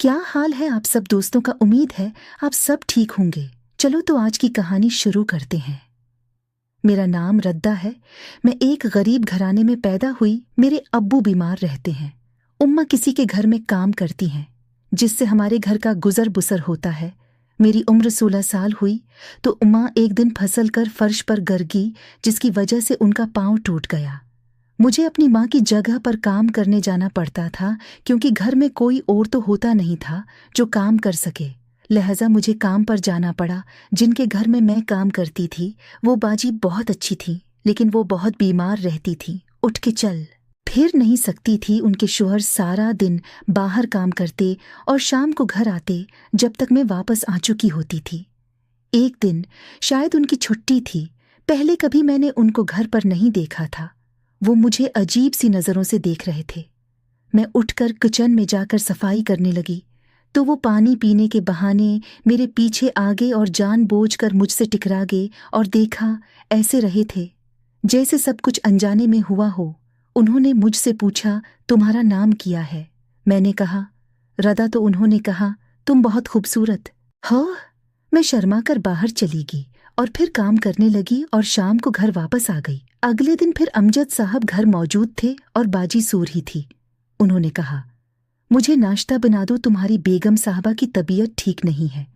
क्या हाल है आप सब दोस्तों का। उम्मीद है आप सब ठीक होंगे। चलो तो आज की कहानी शुरू करते हैं। मेरा नाम रद्दा है। मैं एक गरीब घराने में पैदा हुई। मेरे अब्बू बीमार रहते हैं। उम्मा किसी के घर में काम करती हैं, जिससे हमारे घर का गुजर बुसर होता है। मेरी उम्र 16 साल हुई तो उम्मा एक दिन फिसल कर फर्श पर गिर गई, जिसकी वजह से उनका पाँव टूट गया। मुझे अपनी माँ की जगह पर काम करने जाना पड़ता था, क्योंकि घर में कोई और तो होता नहीं था जो काम कर सके। लिहाजा मुझे काम पर जाना पड़ा। जिनके घर में मैं काम करती थी वो बाजी बहुत अच्छी थी, लेकिन वो बहुत बीमार रहती थी। उठ के चल फिर नहीं सकती थी। उनके शौहर सारा दिन बाहर काम करते और शाम को घर आते, जब तक मैं वापस आ चुकी होती थी। एक दिन शायद उनकी छुट्टी थी। पहले कभी मैंने उनको घर पर नहीं देखा था। वो मुझे अजीब सी नज़रों से देख रहे थे। मैं उठकर किचन में जाकर सफाई करने लगी तो वो पानी पीने के बहाने मेरे पीछे आ गए और जानबूझकर मुझसे टकरा गए और देखा ऐसे रहे थे जैसे सब कुछ अनजाने में हुआ हो। उन्होंने मुझसे पूछा, तुम्हारा नाम क्या है? मैंने कहा रदा। तो उन्होंने कहा, तुम बहुत खूबसूरत हो। मैं शर्मा कर बाहर चली गई और फिर काम करने लगी और शाम को घर वापस आ गई। अगले दिन फिर अमजद साहब घर मौजूद थे और बाजी सो रही थी। उन्होंने कहा, मुझे नाश्ता बना दो, तुम्हारी बेगम साहबा की तबीयत ठीक नहीं है।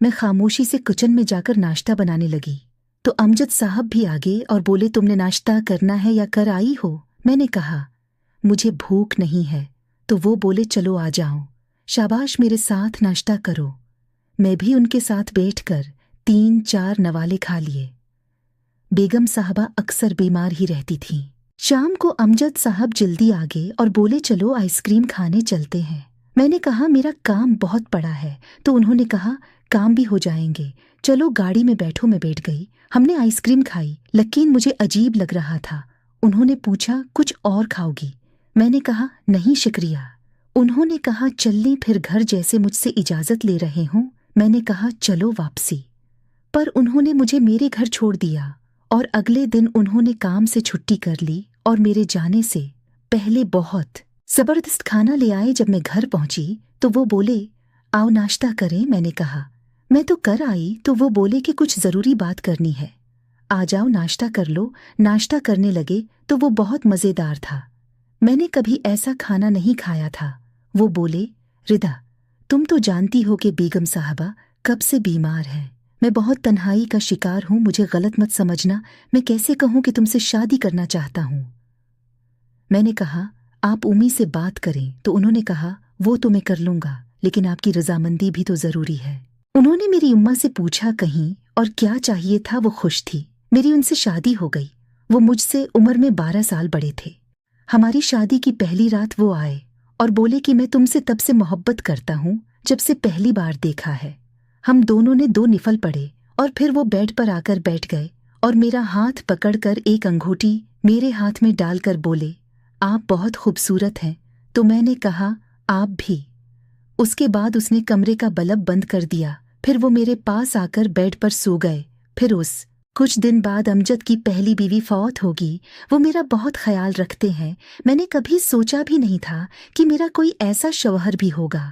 मैं खामोशी से किचन में जाकर नाश्ता बनाने लगी तो अमजद साहब भी आ गए और बोले, तुमने नाश्ता करना है या कर आई हो? मैंने कहा, मुझे भूख नहीं है। तो वो बोले, चलो आ जाओ, शाबाश, मेरे साथ नाश्ता करो। मैं भी उनके साथ बैठकर 3-4 नवाले खा लिए। बेगम साहबा अक्सर बीमार ही रहती थीं। शाम को अमजद साहब जल्दी आ गए और बोले, चलो आइसक्रीम खाने चलते हैं। मैंने कहा, मेरा काम बहुत पड़ा है। तो उन्होंने कहा, काम भी हो जाएंगे, चलो गाड़ी में बैठो। मैं बैठ गई। हमने आइसक्रीम खाई, लेकिन मुझे अजीब लग रहा था। उन्होंने पूछा, कुछ और खाओगी? मैंने कहा, नहीं शुक्रिया। उन्होंने कहा, चलने फिर घर, जैसे मुझसे इजाज़त ले रहे हों। मैंने कहा, चलो वापसी। पर उन्होंने मुझे मेरे घर छोड़ दिया और अगले दिन उन्होंने काम से छुट्टी कर ली और मेरे जाने से पहले बहुत ज़बरदस्त खाना ले आए। जब मैं घर पहुंची तो वो बोले, आओ नाश्ता करें। मैंने कहा, मैं तो कर आई। तो वो बोले कि कुछ ज़रूरी बात करनी है, आ जाओ नाश्ता कर लो। नाश्ता करने लगे तो वो बहुत मज़ेदार था। मैंने कभी ऐसा खाना नहीं खाया था। वो बोले, रिदा, तुम तो जानती हो कि बेगम साहबा कब से बीमार है। मैं बहुत तन्हाई का शिकार हूँ। मुझे गलत मत समझना। मैं कैसे कहूँ कि तुमसे शादी करना चाहता हूँ? मैंने कहा, आप उम्मी से बात करें। तो उन्होंने कहा, वो तो मैं कर लूँगा, लेकिन आपकी रजामंदी भी तो ज़रूरी है। उन्होंने मेरी उम्मा से पूछा कहीं और क्या चाहिए था। वो खुश थी। मेरी उनसे शादी हो गई। वो मुझसे उम्र में 12 साल बड़े थे। हमारी शादी की पहली रात वो आए और बोले कि मैं तुमसे तब से मोहब्बत करता हूँ जब से पहली बार देखा है। हम दोनों ने 2 निफल पड़े और फिर वो बेड पर आकर बैठ गए और मेरा हाथ पकड़कर एक अंगूठी मेरे हाथ में डालकर बोले, आप बहुत खूबसूरत हैं। तो मैंने कहा, आप भी। उसके बाद उसने कमरे का बल्ब बंद कर दिया। फिर वो मेरे पास आकर बेड पर सो गए। फिर कुछ दिन बाद अमजद की पहली बीवी फौत होगी। वो मेरा बहुत ख्याल रखते हैं। मैंने कभी सोचा भी नहीं था कि मेरा कोई ऐसा शौहर भी होगा।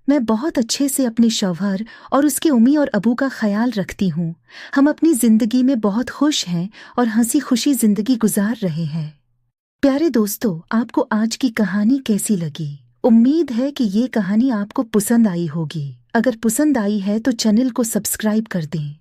मैं बहुत अच्छे से अपने शौहर और उसके उम्मी और अबू का ख्याल रखती हूँ। हम अपनी ज़िंदगी में बहुत खुश हैं और हंसी खुशी ज़िंदगी गुजार रहे हैं। प्यारे दोस्तों, आपको आज की कहानी कैसी लगी? उम्मीद है कि ये कहानी आपको पसंद आई होगी। अगर पसंद आई है तो चैनल को सब्सक्राइब कर दें।